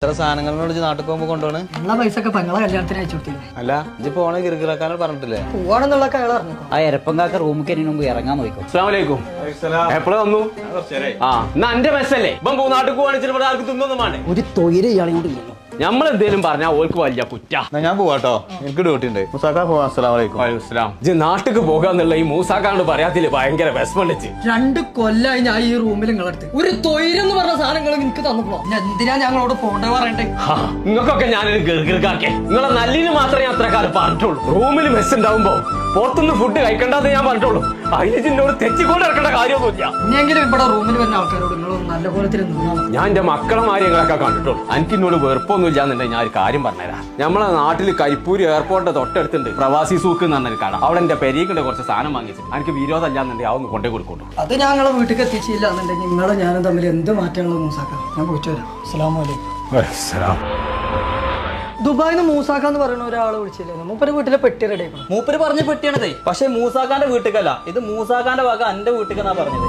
ഇത്ര സാധനങ്ങളോട് നാട്ടിൽ പോകുമ്പോ കൊണ്ടുപോണ് എല്ലാ പൈസ ഒക്കെ പെങ്ങളെ കല്യാണത്തിന് അയച്ചു കൊടുത്തില്ലേ? അല്ല ഇജ്ജ് പോണ കിറുക്കിറക്കാനോ പറഞ്ഞിട്ടില്ലേ? പോവാണെന്നുള്ളൊക്കെ അയാൾ അറിഞ്ഞു. ആ എരപ്പങ്കാക്ക റൂമിൽ മുമ്പ് ഇറങ്ങാൻ നോക്കും. അസ്സലാമലൈക്കും. എപ്പോഴാ വന്നു? ആ എന്നാ എന്റെ മെസ്സല്ലേ ഇപ്പം നാട്ടിൽ പോവാണിച്ചിട്ട് ആർക്ക് തിന്നൊന്നും വേണ്ടേ? ഒരു തൊയില് ഇയാളെ കൊണ്ട് ഇല്ലല്ലോ. നമ്മളെന്തേലും പറഞ്ഞാൽ ഓൾക്ക് വലിയ കുറ്റ. ഞാൻ പോവാട്ടോ, എനിക്ക് ഡ്യൂട്ടി ഉണ്ട്. മുസാക്ക പോവാ. അസ്സലാമലൈക്കും. ഇജ്ജ് നാട്ടിക്ക് പോകാന്നുള്ള ഈ മൂസാക്കാണ്ട് പറയാത്തില് ഭയങ്കര വിഷമണ്ടിച്ച്. 2 കൊല്ലായി ഞാൻ ഈ റൂമിൽ നിങ്ങളടുത്ത് ഒരു തൊയിലെന്ന് പറഞ്ഞ സാധനങ്ങൾ എനിക്ക് തന്നപ്പോ എന്തിനാ ഞങ്ങളോട് പോണ്ടേ പറയണ്ടേ? നിങ്ങൾക്കൊക്കെ ഞാനൊരു ഗർഗർക്കാക്കെ നിങ്ങളെ നല്ലിന് മാത്രമേ ഞാൻ അത്ര കാലം പറഞ്ഞിട്ടുള്ളൂ. റൂമിൽ മെസ് ഉണ്ടാവുമ്പോ പുറത്തുനിന്ന് ഫുഡ് കഴിക്കണ്ടെന്ന് ഞാൻ പറഞ്ഞിട്ടുള്ളൂ. അതിനോട് തെറ്റിക്കൊണ്ട് ഇറക്കേണ്ട കാര്യമൊന്നുമില്ല. ഇനിയെങ്കിലും ഇവിടെ റൂമിൽ വരുന്ന ആൾക്കാരോട് നിങ്ങൾ നല്ല പോലെ നിന്നാ ഞാൻ എന്റെ മക്കളെ മാര്യങ്ങളൊക്കെ കണ്ടിട്ടുള്ളൂ. എനിക്ക് എന്നോട് വെറുപ്പൊന്നും ഇല്ലാന്നുണ്ടെങ്കിൽ ഞാൻ ഒരു കാര്യം പറഞ്ഞുതരാം. നമ്മളെ നാട്ടിൽ കരിപ്പൂർ എയർപോർട്ടിന്റെ തൊട്ടടുത്തുണ്ട് പ്രവാസി സൂക്ക് എന്ന് പറഞ്ഞൊരു കട. അവിടെ എന്റെ പെരീക്കിന്റെ കുറച്ച് സാധനം വാങ്ങിച്ചു. എനിക്ക് വിരോധം ഇല്ലാന്നുണ്ടെങ്കിൽ അതൊന്ന് കൊണ്ടേ കൊടുക്കുള്ളൂ. അത് ഞങ്ങളെ വീട്ടിൽ എത്തിച്ചില്ല എന്നുണ്ടെങ്കിൽ നിങ്ങളെ ഞാനും തമ്മിൽ എന്ത് മാറ്റമുള്ളത് മൂസാക്ക. ഞാൻ പോയിട്ട് വരാം. അസ്സലാമലൈക്കും. ദുബായിൽ നിന്ന് മൂസാക്ക എന്ന് പറയുന്ന ഒരാളെ വിളിച്ചില്ലേ? മൂപ്പര് വീട്ടിലെ പെട്ടി റെഡി ആക്കണം. മൂപ്പര് പറഞ്ഞ പെട്ടിയാണതേ. പക്ഷെ മൂസാക്കാന്റെ വീട്ടിക്കല്ല, ഇത് മൂസാക്കാന്റെ വക എന്റെ വീട്ടിക്കെന്നാ പറഞ്ഞത്.